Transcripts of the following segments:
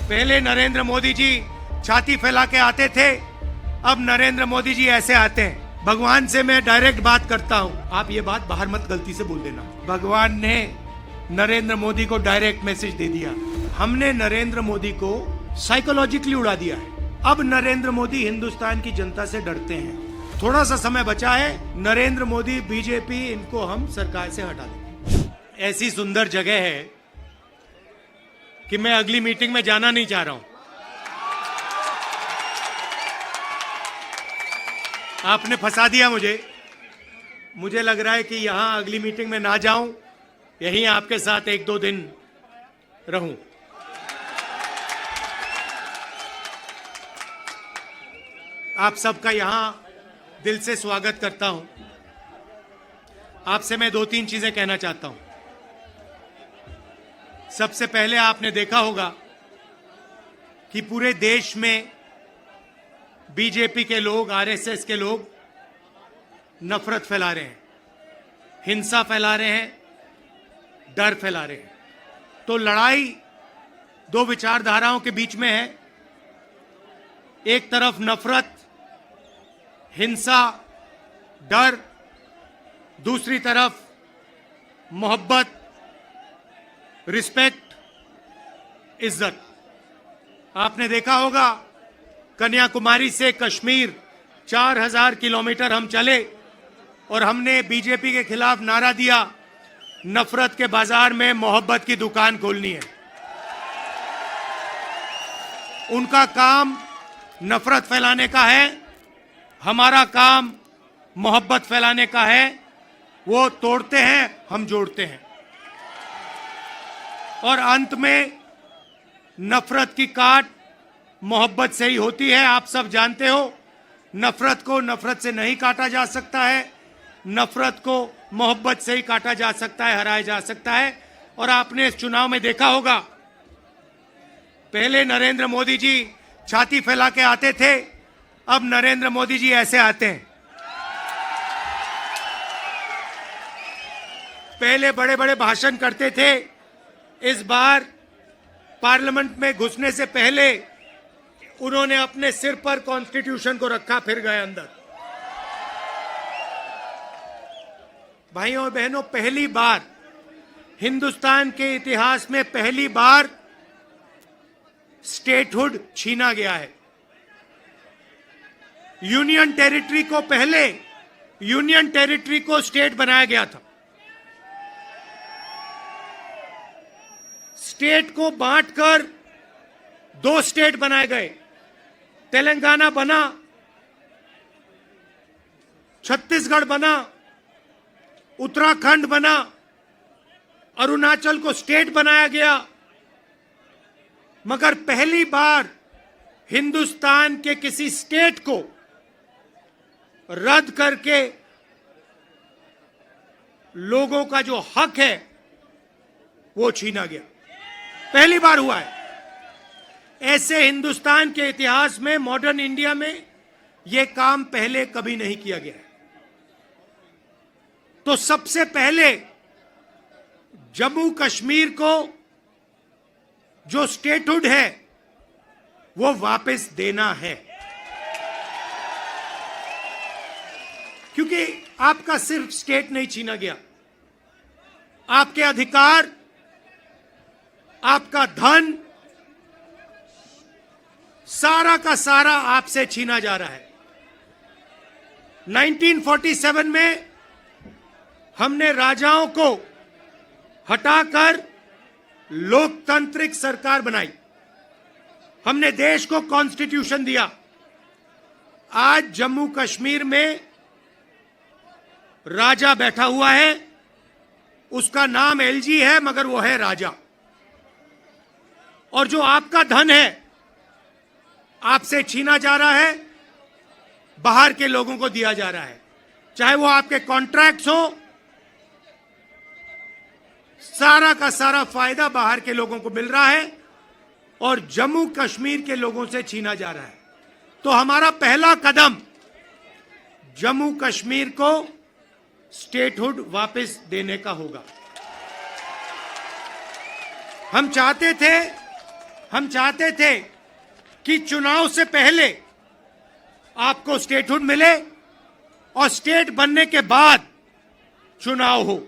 पहले नरेंद्र मोदी जी छाती फैला के आते थे, अब नरेंद्र मोदी जी ऐसे आते हैं। भगवान से मैं डायरेक्ट बात करता हूं, आप ये बात बाहर मत गलती से बोल देना। भगवान ने नरेंद्र मोदी को डायरेक्ट मैसेज दे दिया, हमने नरेंद्र मोदी को साइकोलॉजिकली उड़ा दिया है। अब नरेंद्र मोदी हिंदुस्तान की जनता से डरते हैं। थोड़ा सा समय बचा है, नरेंद्र मोदी, बीजेपी, इनको हम सरकार से हटा देंगे। ऐसी सुंदर जगह है कि मैं अगली मीटिंग में जाना नहीं चाह रहा हूं। आपने फंसा दिया मुझे लग रहा है कि यहां अगली मीटिंग में ना जाऊं, यहीं आपके साथ 1-2 दिन रहूं। आप सबका यहां दिल से स्वागत करता हूं। आपसे मैं 2-3 चीजें कहना चाहता हूं। सबसे पहले आपने देखा होगा कि पूरे देश में बीजेपी के लोग, आरएसएस के लोग नफरत फैला रहे हैं, हिंसा फैला रहे हैं, डर फैला रहे हैं। तो लड़ाई 2 विचारधाराओं के बीच में है। एक तरफ नफरत, हिंसा, डर, दूसरी तरफ मोहब्बत, रिस्पेक्ट, इज्जत। आपने देखा होगा कन्याकुमारी से कश्मीर 4000 किलोमीटर हम चले और हमने बीजेपी के खिलाफ नारा दिया, नफरत के बाजार में मोहब्बत की दुकान खोलनी है। उनका काम नफरत फैलाने का है, हमारा काम मोहब्बत फैलाने का है। वो तोड़ते हैं, हम जोड़ते हैं, और अंत में नफरत की काट मोहब्बत से ही होती है। आप सब जानते हो, नफरत को नफरत से नहीं काटा जा सकता है, नफरत को मोहब्बत से ही काटा जा सकता है, हराया जा सकता है। और आपने इस चुनाव में देखा होगा, पहले नरेंद्र मोदी जी छाती फैला के आते थे, अब नरेंद्र मोदी जी ऐसे आते हैं। पहले बड़े बड़े भाषण करते थे, इस बार पार्लियामेंट में घुसने से पहले उन्होंने अपने सिर पर कॉन्स्टिट्यूशन को रखा, फिर गए अंदर। भाइयों और बहनों, पहली बार हिंदुस्तान के इतिहास में पहली बार स्टेटहुड छीना गया है। यूनियन टेरिटरी को पहले यूनियन टेरिटरी को स्टेट बनाया गया था। स्टेट को बांटकर 2 स्टेट बनाए गए। तेलंगाना बना, छत्तीसगढ़ बना, उत्तराखंड बना, अरुणाचल को स्टेट बनाया गया। मगर पहली बार हिंदुस्तान के किसी स्टेट को रद्द करके लोगों का जो हक है वो छीना गया। पहली बार हुआ है। ऐसे हिंदुस्तान के इतिहास में, मॉडर्न इंडिया में यह काम पहले कभी नहीं किया गया है। तो सबसे पहले जम्मू कश्मीर को जो स्टेटहुड है वो वापस देना है, क्योंकि आपका सिर्फ स्टेट नहीं छीना गया, आपके अधिकार, आपका धन, सारा का सारा आपसे छीना जा रहा है। 1947 में हमने राजाओं को हटाकर लोकतांत्रिक सरकार बनाई, हमने देश को कॉन्स्टिट्यूशन दिया। आज जम्मू कश्मीर में राजा बैठा हुआ है, उसका नाम एलजी है, मगर वो है राजा। और जो आपका धन है आपसे छीना जा रहा है, बाहर के लोगों को दिया जा रहा है। चाहे वो आपके कॉन्ट्रैक्ट्स हो, सारा का सारा फायदा बाहर के लोगों को मिल रहा है और जम्मू कश्मीर के लोगों से छीना जा रहा है। तो हमारा पहला कदम जम्मू कश्मीर को स्टेटहुड वापस देने का होगा। हम चाहते थे हम चाहते थे कि चुनाव से पहले आपको स्टेटहुड मिले और स्टेट बनने के बाद चुनाव हो।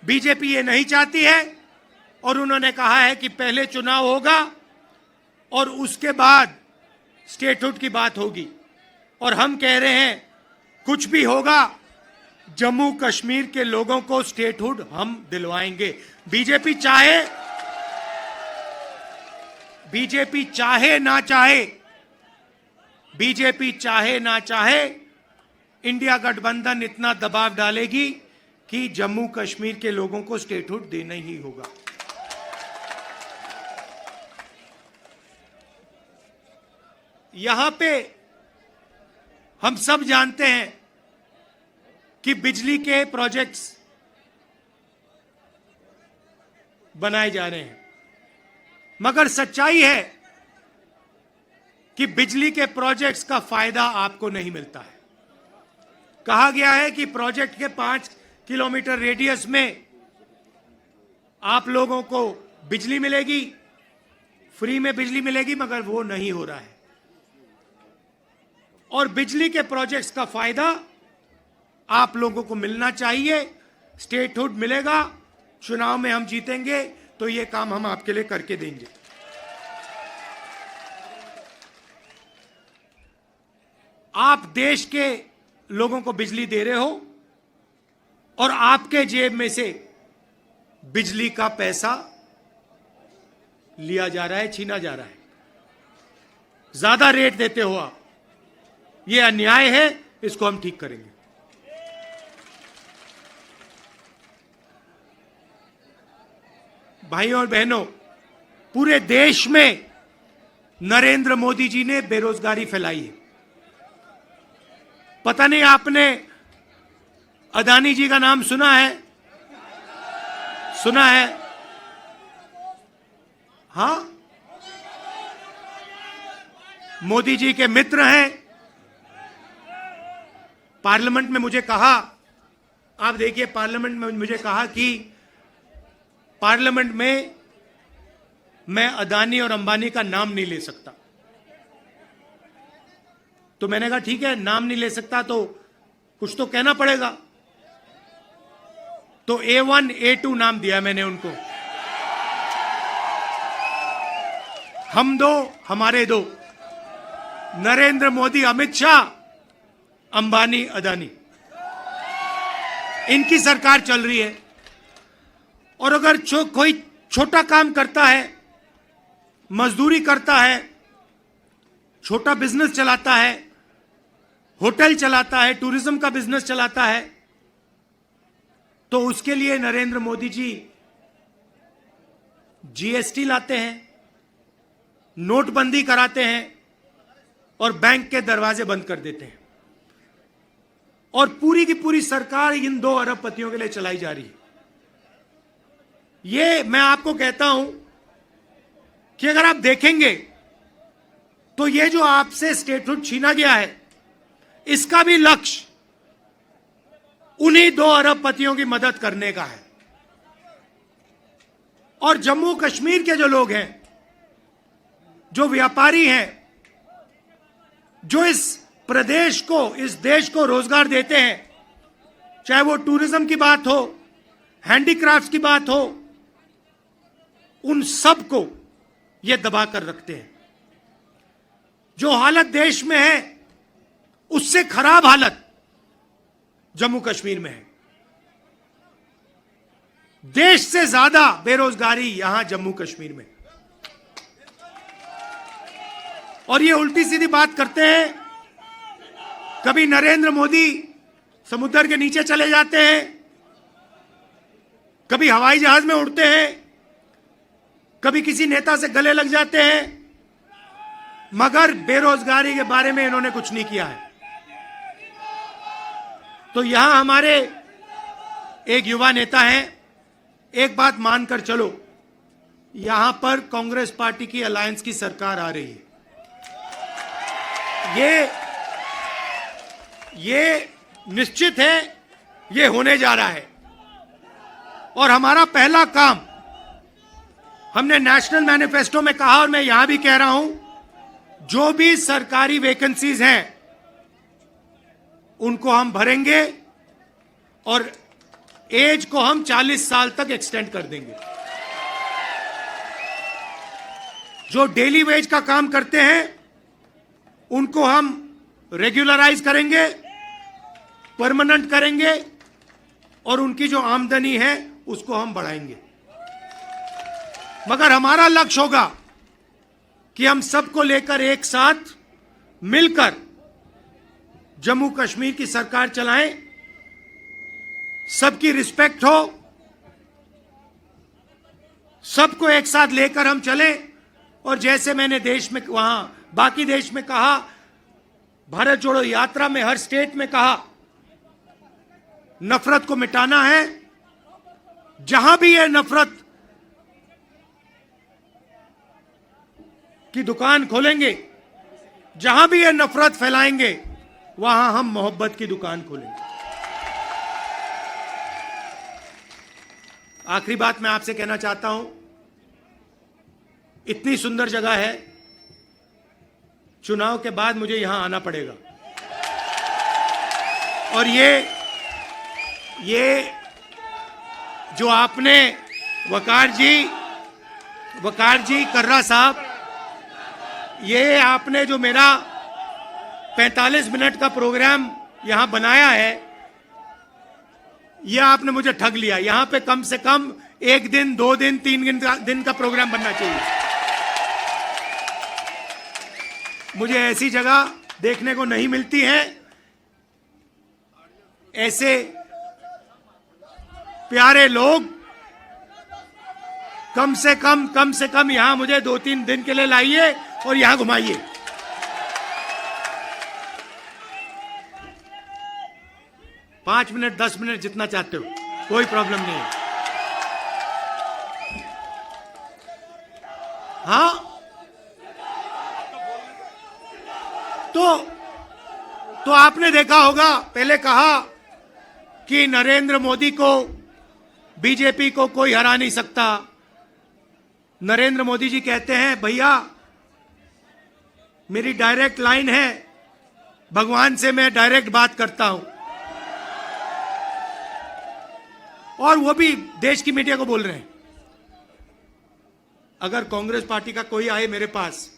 बीजेपी ये नहीं चाहती है और उन्होंने कहा है कि पहले चुनाव होगा और उसके बाद स्टेटहुड की बात होगी। और हम कह रहे हैं कुछ भी होगा, जम्मू कश्मीर के लोगों को स्टेटहुड हम दिलवाएंगे। बीजेपी चाहे ना चाहे, इंडिया गठबंधन इतना दबाव डालेगी कि जम्मू कश्मीर के लोगों को स्टेटहुड देना ही होगा। यहां पे हम सब जानते हैं कि बिजली के प्रोजेक्ट्स बनाए जा रहे हैं, मगर सच्चाई है कि बिजली के प्रोजेक्ट्स का फायदा आपको नहीं मिलता है। कहा गया है कि प्रोजेक्ट के 5 किलोमीटर रेडियस में आप लोगों को बिजली मिलेगी, फ्री में बिजली मिलेगी, मगर वो नहीं हो रहा है। और बिजली के प्रोजेक्ट्स का फायदा आप लोगों को मिलना चाहिए। स्टेटहुड मिलेगा, चुनाव में हम जीतेंगे तो ये काम हम आपके लिए करके देंगे। आप देश के लोगों को बिजली दे रहे हो और आपके जेब में से बिजली का पैसा लिया जा रहा है, छीना जा रहा है, ज्यादा रेट देते हो आप। ये अन्याय है, इसको हम ठीक करेंगे। भाइयों और बहनों, पूरे देश में नरेंद्र मोदी जी ने बेरोजगारी फैलाई है। पता नहीं आपने अदानी जी का नाम सुना है? सुना है? हां, मोदी जी के मित्र हैं। पार्लियामेंट में मुझे कहा, आप देखिए, पार्लियामेंट में मुझे कहा कि पार्लियामेंट में मैं अदानी और अंबानी का नाम नहीं ले सकता। तो मैंने कहा ठीक है, नाम नहीं ले सकता तो कुछ तो कहना पड़ेगा। तो A1 A2 नाम दिया मैंने उनको। हम दो, हमारे दो, नरेंद्र मोदी, अमित शाह, अंबानी, अदानी, इनकी सरकार चल रही है। और अगर कोई छोटा काम करता है, मजदूरी करता है, छोटा बिजनेस चलाता है, होटल चलाता है, टूरिज्म का बिजनेस चलाता है, तो उसके लिए नरेंद्र मोदी जी GST लाते हैं, नोटबंदी कराते हैं और बैंक के दरवाजे बंद कर देते हैं। और पूरी की पूरी सरकार इन 2 अरबपतियों के लिए चलाई जा रही है। ये मैं आपको कहता हूं कि अगर आप देखेंगे तो ये जो आपसे स्टेटहुड छीना गया है, इसका भी लक्ष्य उन्हीं 2 अरबपतियों की मदद करने का है। और जम्मू कश्मीर के जो लोग हैं, जो व्यापारी हैं, जो इस प्रदेश को, इस देश को रोजगार देते हैं, चाहे वो टूरिज्म की बात हो, हैंडीक्राफ्ट्स की बात हो, उन सब को ये दबा कर रखते हैं। जो हालत देश में है, उससे खराब हालत जम्मू कश्मीर में है। देश से ज्यादा बेरोजगारी यहां जम्मू कश्मीर में। और ये उल्टी सीधी बात करते हैं। कभी नरेंद्र मोदी समुद्र के नीचे चले जाते हैं, कभी हवाई जहाज में उड़ते हैं, कभी किसी नेता से गले लग जाते हैं, मगर बेरोजगारी के बारे में इन्होंने कुछ नहीं किया है। तो यहां हमारे एक युवा नेता हैं, एक बात मानकर चलो, यहां पर कांग्रेस पार्टी की अलायंस की सरकार आ रही है। ये निश्चित है, ये होने जा रहा है। और हमारा पहला काम हमने नेशनल मैनिफेस्टो में कहा और मैं यहां भी कह रहा हूं, जो भी सरकारी वैकेंसीज हैं उनको हम भरेंगे और एज को हम 40 साल तक एक्सटेंड कर देंगे। जो डेली वेज का काम करते हैं उनको हम रेगुलराइज करेंगे, परमानेंट करेंगे और उनकी जो आमदनी है उसको हम बढ़ाएंगे। मगर हमारा लक्ष्य होगा कि हम सबको लेकर एक साथ मिलकर जम्मू कश्मीर की सरकार चलाएं, सबकी रिस्पेक्ट हो, सबको एक साथ लेकर हम चलें। और जैसे मैंने देश में वहां बाकी देश में कहा, भारत जोड़ो यात्रा में हर स्टेट में कहा, नफरत को मिटाना है। जहां भी ये नफरत की दुकान खोलेंगे, जहां भी ये नफरत फैलाएंगे, वहां हम मोहब्बत की दुकान खोलेंगे। आखिरी बात मैं आपसे कहना चाहता हूं, इतनी सुंदर जगह है, चुनाव के बाद मुझे यहां आना पड़ेगा। और ये जो आपने वकार जी कर्रा साहब, ये आपने जो मेरा 45 मिनट का प्रोग्राम यहां बनाया है, यह आपने मुझे ठग लिया। यहां पे कम से कम 1 दिन, 2 दिन, 3 दिन का प्रोग्राम बनना चाहिए। मुझे ऐसी जगह देखने को नहीं मिलती है। ऐसे प्यारे लोग कम से कम यहां मुझे 2-3 दिन के लिए लाइए और यहां घुमाइए। पांच मिनट, 10 मिनट, जितना चाहते हो, कोई प्रॉब्लम नहीं है। हाँ, तो आपने देखा होगा, पहले कहा कि नरेंद्र मोदी को, बीजेपी को कोई हरा नहीं सकता। नरेंद्र मोदी जी कहते हैं, भैया मेरी डायरेक्ट लाइन है, भगवान से मैं डायरेक्ट बात करता हूं। और वो भी देश की मीडिया को बोल रहे हैं। अगर कांग्रेस पार्टी का कोई आए मेरे पास,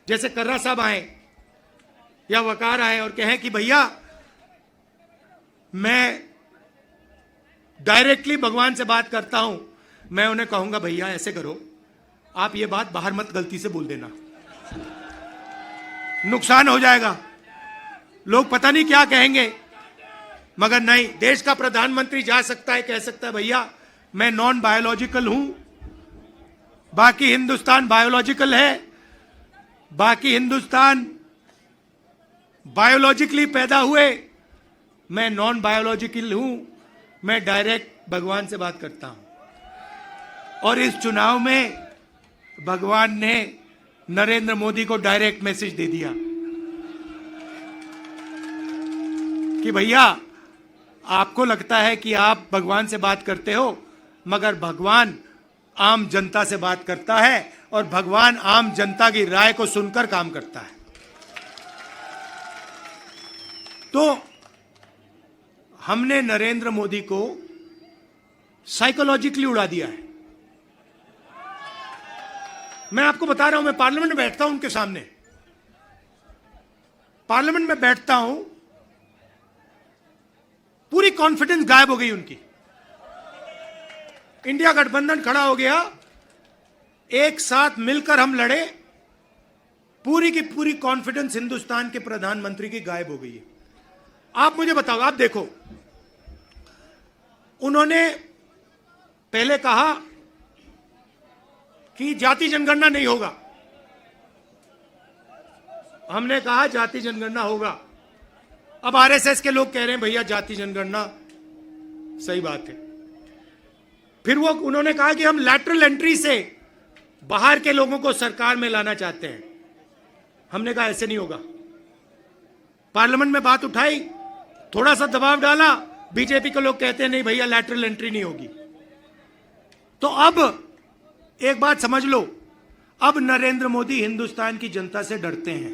जैसे कर्रा साहब आए या वकार आए और कहें कि भैया मैं डायरेक्टली भगवान से बात करता हूं, मैं उन्हें कहूंगा, भैया ऐसे करो, आप ये बात बाहर मत गलती से बोल देना, नुकसान हो जाएगा, लोग पता नहीं क्या कहेंगे। मगर नहीं, देश का प्रधानमंत्री जा सकता है, कह सकता है, भैया मैं नॉन बायोलॉजिकल हूं, बाकी हिंदुस्तान बायोलॉजिकल है, बाकी हिंदुस्तान बायोलॉजिकली पैदा हुए, मैं नॉन बायोलॉजिकल हूं, मैं डायरेक्ट भगवान से बात करता हूं। और इस चुनाव में भगवान ने नरेंद्र मोदी को डायरेक्ट मैसेज दे दिया कि भैया आपको लगता है कि आप भगवान से बात करते हो, मगर भगवान आम जनता से बात करता है और भगवान आम जनता की राय को सुनकर काम करता है। तो हमने नरेंद्र मोदी को साइकोलॉजिकली उड़ा दिया है। मैं आपको बता रहा हूं, मैं पार्लियामेंट में बैठता हूं, उनके सामने पार्लियामेंट में बैठता हूं, पूरी कॉन्फिडेंस गायब हो गई उनकी। इंडिया गठबंधन खड़ा हो गया, एक साथ मिलकर हम लड़े, पूरी की पूरी कॉन्फिडेंस हिंदुस्तान के प्रधानमंत्री की गायब हो गई है। आप मुझे बताओ, आप देखो, उन्होंने पहले कहा कि जाति जनगणना नहीं होगा, हमने कहा जाति जनगणना होगा। अब आरएसएस के लोग कह रहे हैं भैया जाति जनगणना सही बात है। फिर वो उन्होंने कहा कि हम लैटरल एंट्री से बाहर के लोगों को सरकार में लाना चाहते हैं। हमने कहा ऐसे नहीं होगा। पार्लियामेंट में बात उठाई, थोड़ा सा दबाव डाला, बीजेपी के लोग कहते हैं नहीं भैया लैटरल एंट्री नहीं होगी। तो अब एक बात समझ लो, अब नरेंद्र मोदी हिंदुस्तान की जनता से डरते हैं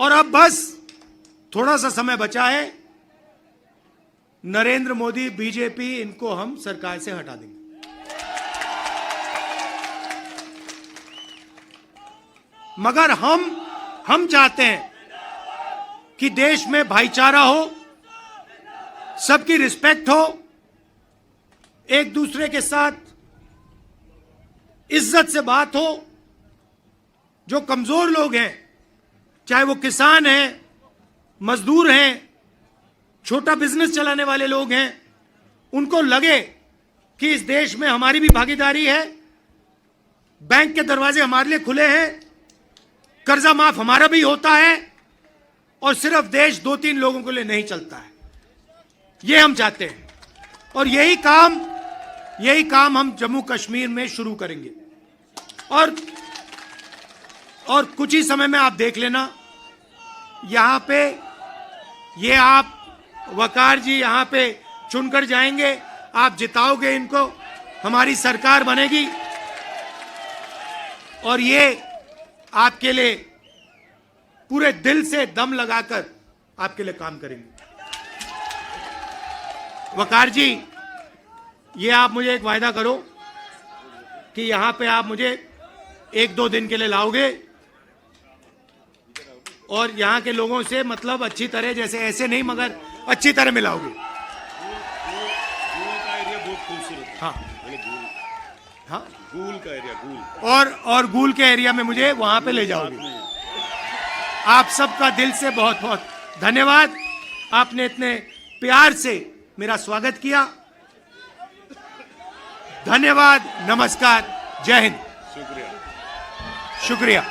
और अब बस थोड़ा सा समय बचा है। नरेंद्र मोदी, बीजेपी, इनको हम सरकार से हटा देंगे। मगर हम चाहते हैं कि देश में भाईचारा हो, सबकी रिस्पेक्ट हो, एक दूसरे के साथ इज्जत से बात हो। जो कमजोर लोग हैं, चाहे वो किसान हैं, मजदूर हैं, छोटा बिजनेस चलाने वाले लोग हैं, उनको लगे कि इस देश में हमारी भी भागीदारी है, बैंक के दरवाजे हमारे लिए खुले हैं, कर्जा माफ हमारा भी होता है और सिर्फ देश 2-3 लोगों के लिए नहीं चलता है। ये हम चाहते हैं और यही काम हम जम्मू कश्मीर में शुरू करेंगे। और कुछ ही समय में आप देख लेना, यहां पे ये आप वकार जी यहां पे चुनकर जाएंगे, आप जिताओगे इनको, हमारी सरकार बनेगी और ये आपके लिए पूरे दिल से दम लगाकर आपके लिए काम करेंगे। वकार जी, ये आप मुझे एक वायदा करो कि यहां पे आप मुझे 1-2 दिन के लिए लाओगे और यहां के लोगों से मतलब अच्छी तरह, जैसे ऐसे नहीं मगर अच्छी तरह मिलाओगे। गूल का एरिया बहुत खूबसूरत है। हाँ हाँ, गूल का एरिया, गूल और गूल के एरिया में मुझे वहां पे ले जाओगे। आप सबका दिल से बहुत बहुत धन्यवाद। आपने इतने प्यार से मेरा स्वागत किया। धन्यवाद, नमस्कार, जय हिंद, शुक्रिया। शुक्रिया।